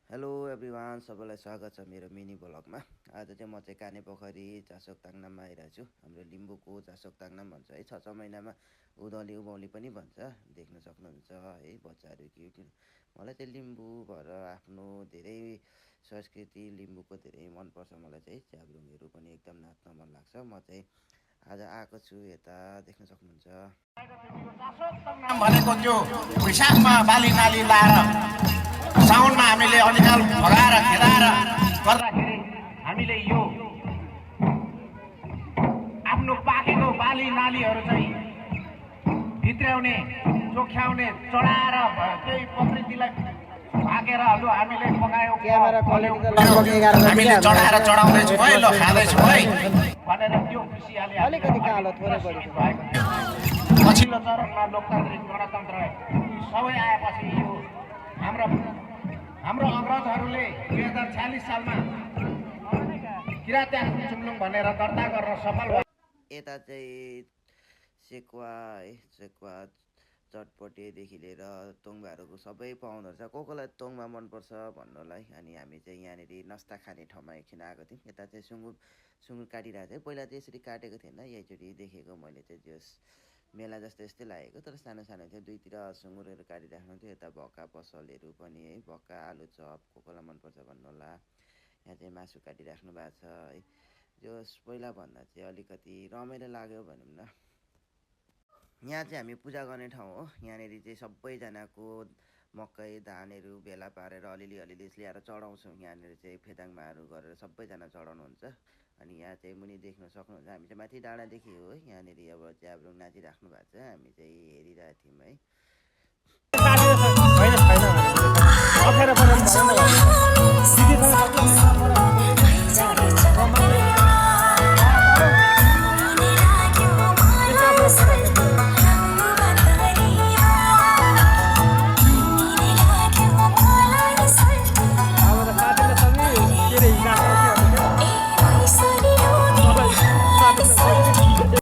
Hello everyone, सबैलाई स्वागत छ मेरो मिनी ब्लगमा। आज चाहिँ म चाहिँ काने पोखरी चासोक ताङनाममा आइरहेको छु। हाम्रो लिम्बूको चासोक ताङनाम भन्छ है। 6 महिनामा उधौली उभौली पनि भन्छ, देख्न सक्नुहुन्छ है बच्चाहरू क्युट। मलाई चाहिँ लिम्बू भएर आफ्नो धेरै संस्कृति लिम्बूको धेरै मनपर्छ। मलाई चाहिँ च्याब्रुङहरू पनि एकदम नाच्न मन लाग्छ। म चाहिँ आज आएको छु यता, देख्न सक्नुहुन्छ। भनेको त्यो वैशाखमा बाली नाली लाएर साउनमा हामीले अनिकाल भगाएर खेदाएर गर्दाखेरि हामीले यो आफ्नो पाकेको बाली नालीहरू चाहिँ भित्र्याउने चोख्याउने चढाएर त्यही प्रकृतिलाई भागेर हामीले पकायौँ हामीले चढाएर चढाउँदैछौँ है, ल खाँदैछौँ है भनेर त्यो खुसियाले अलिकति कालो थोरै बढी पछिल्लो चरणमा लोकतान्त्रिक गणतन्त्र सबै आएपछि यो हाम्रो अग्रजहरूले 2046 सालमा किराँत्याङ चुम्लुङ भनेर दर्ता गर्न सफल भयो। यता चाहिँ सेकुवा है, सेकुवा चटपटेदेखि लिएर तोङ्बाहरूको सबै पाउँदो रहेछ। कोलाई तोङ्बा मनपर्छ भन्नुलाई। अनि हामी चाहिँ यहाँनिर नास्ता खाने ठाउँमा एकछिन आएको थियौँ। यता चाहिँ सुँगुर काटिरहेको थियो। पहिला चाहिँ यसरी काटेको थिएन, यहीचोटि देखेको मैले चाहिँ जस मेला जस्तो यस्तै लागेको, तर सानो सानो थियो। दुईतिर सुँगुरहरू काटिराख्नु थियो। यता भक्का पसलहरू पनि है, भक्का आलु चप कोलाई मनपर्छ भन्नुहोला। यहाँ चाहिँ मासु काटिराख्नु भएको छ है। जस पहिलाभन्दा चाहिँ अलिकति रमाइलो लाग्यो भनौँ न। यहाँ चाहिँ हामी पूजा गर्ने ठाउँ हो। यहाँनिर चाहिँ सबैजनाको मकै धानहरू भेला पारेर अलिअलि ल्याएर चढाउँछौँ। यहाँनिर चाहिँ फेदाङमाहरू गरेर सबैजना चढाउनुहुन्छ। अनि यहाँ चाहिँ मुनि देख्न सक्नुहुन्छ, हामी चाहिँ माथि डाँडादेखि हो। यहाँनिर अब च्याब्रुङ नाचिराख्नु भएको छ, हामी चाहिँ हेरिरहेको थियौँ है।